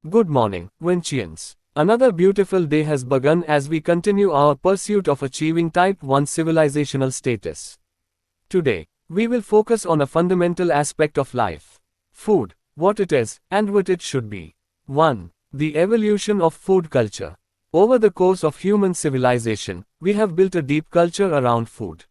Good morning, Vanchians. Another beautiful day has begun as we continue our pursuit of achieving Type 1 civilizational status. Today, we will focus on a fundamental aspect of life: food, what it is, and what it should be. 1. The evolution of food culture. Over the course of human civilization, we have built a deep culture around food.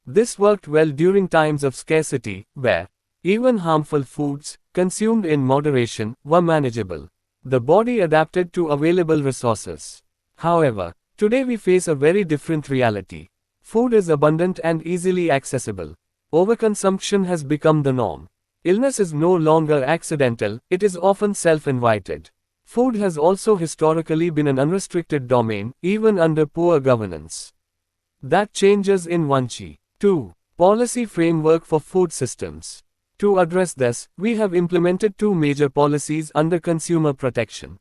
This worked well during times of scarcity, where even harmful foods, consumed in moderation, were manageable. The body adapted to available resources. However, today we face a very different reality. Food is abundant and easily accessible. Overconsumption has become the norm. Illness is no longer accidental, it is often self-invited. Food has also historically been an unrestricted domain, even under poor governance. That changes in Vanchi. 2. Policy framework for food systems. To address this, we have implemented two major policies under consumer protection.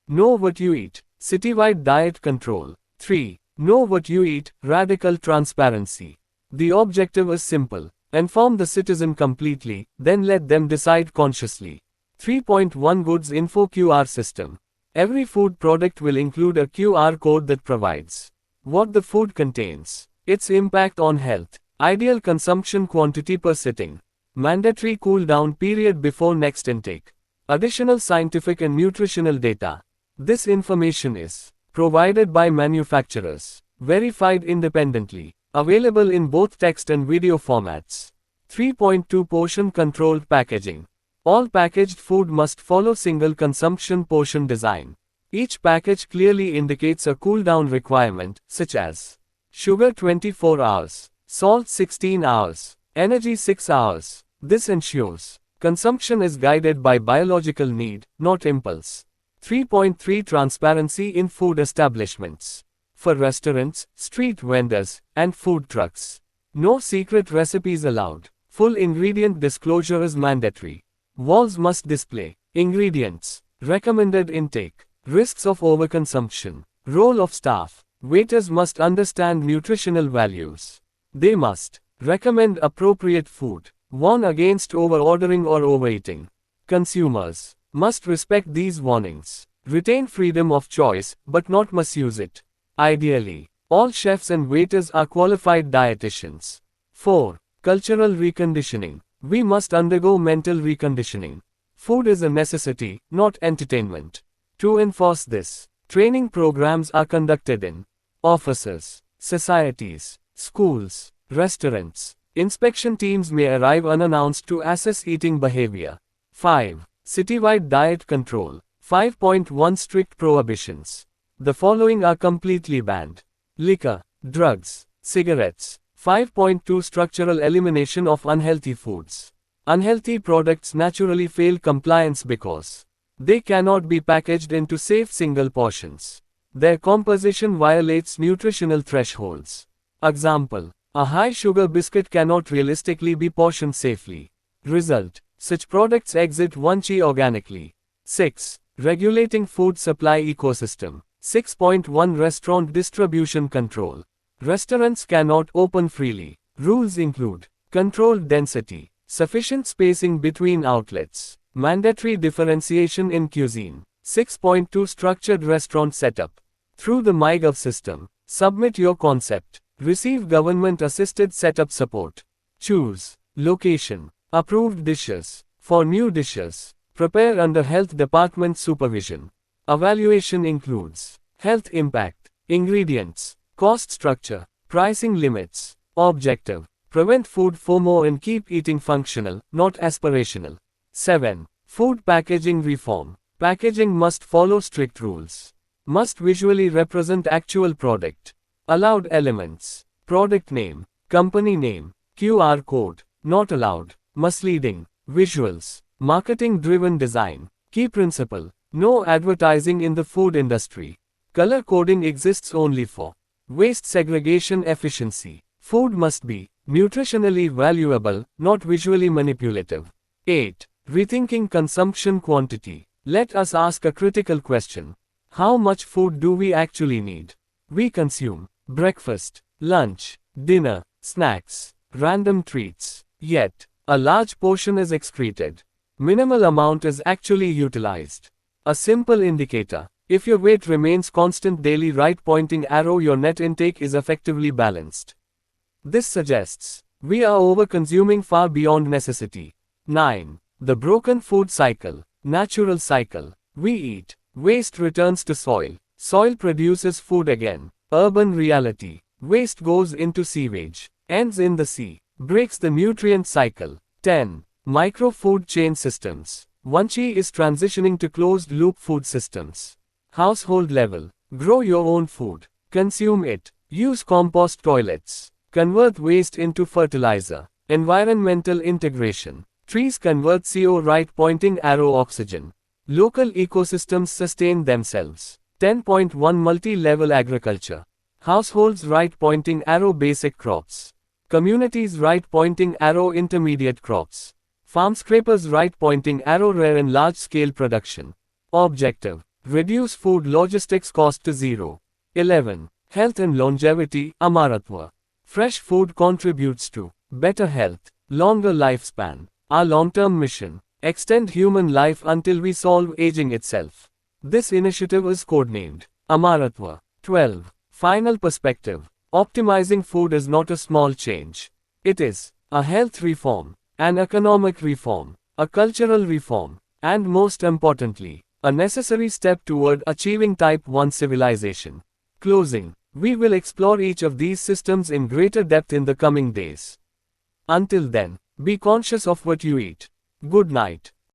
Know what you eat. Citywide diet control. 3. Know what you eat. Radical transparency. The objective is simple. Inform the citizen completely, then let them decide consciously. 3.1 Goods Info QR System. Every food product will include a QR code that provides what the food contains, its impact on health, ideal consumption quantity per sitting, mandatory cool-down period before next intake, additional scientific and nutritional data. This information is provided by manufacturers, verified independently, available in both text and video formats. 3.2 Portion-controlled packaging. All packaged food must follow single consumption portion design. Each package clearly indicates a cool-down requirement, such as sugar 24 hours, salt 16 hours, energy 6 hours. This ensures consumption is guided by biological need, not impulse. 3.3 Transparency in food establishments. For restaurants, street vendors, and food trucks, no secret recipes allowed. Full ingredient disclosure is mandatory. Walls must display ingredients, recommended intake, risks of overconsumption, role of staff. Waiters must understand nutritional values. They must recommend appropriate food, warn against over-ordering or overeating. Consumers must respect these warnings, retain freedom of choice, but not misuse it. Ideally, all chefs and waiters are qualified dietitians. 4. Cultural reconditioning. We must undergo mental reconditioning. Food is a necessity, not entertainment. To enforce this, training programs are conducted in offices, societies, schools, restaurants. Inspection teams may arrive unannounced to assess eating behavior. 5. Citywide diet control. 5.1 Strict prohibitions. The following are completely banned: liquor, drugs, cigarettes. 5.2 Structural elimination of unhealthy foods. Unhealthy products naturally fail compliance because they cannot be packaged into safe single portions. Their composition violates nutritional thresholds. Example: a high-sugar biscuit cannot realistically be portioned safely. Result: such products exit Vanchi organically. 6. Regulating food supply ecosystem. 6.1 Restaurant distribution control. Restaurants cannot open freely. Rules include controlled density, sufficient spacing between outlets, mandatory differentiation in cuisine. 6.2 Structured restaurant setup. Through the MyGov system, submit your concept. Receive government-assisted setup support. Choose location. Approved dishes. For new dishes, prepare under Health Department supervision. Evaluation includes health impact, ingredients, cost structure, pricing limits. Objective: prevent food FOMO and keep eating functional, not aspirational. 7. Food packaging reform. Packaging must follow strict rules. Must visually represent actual product. Allowed elements: product name, company name, QR code. Not allowed misleading visuals, marketing-driven design. Key principle: no advertising in the food industry. Color coding exists only for waste segregation efficiency. Food must be nutritionally valuable, not visually manipulative. 8. Rethinking consumption quantity. Let us ask a critical question. How much food do we actually need? We consume breakfast, lunch, dinner, snacks, random treats. Yet, a large portion is excreted. Minimal amount is actually utilized. A simple indicator. If your weight remains constant daily right pointing arrow, your net intake is effectively balanced. This suggests we are over-consuming far beyond necessity. 9. The broken food cycle. Natural cycle. We eat. Waste returns to soil. Soil produces food again. Urban reality. Waste goes into sewage. Ends in the sea. Breaks the nutrient cycle. 10. Micro food chain systems. Vanchi is transitioning to closed-loop food systems. Household level. Grow your own food. Consume it. Use compost toilets. Convert waste into fertilizer. Environmental integration. Trees convert CO right pointing arrow oxygen. Local ecosystems sustain themselves. 10.1 Multi-level agriculture. Households right pointing arrow basic crops. Communities right pointing arrow intermediate crops. Farm scrapers right pointing arrow rare and large scale production. Objective. Reduce food logistics cost to zero. 11. Health and longevity. Amaratva. Fresh food contributes to better health, longer lifespan. Our long-term mission. Extend human life until we solve aging itself. This initiative is codenamed Amaratva. 12. Final perspective. Optimizing food is not a small change. It is a health reform, an economic reform, a cultural reform, and most importantly, a necessary step toward achieving Type 1 civilization. Closing. We will explore each of these systems in greater depth in the coming days. Until then, be conscious of what you eat. Good night.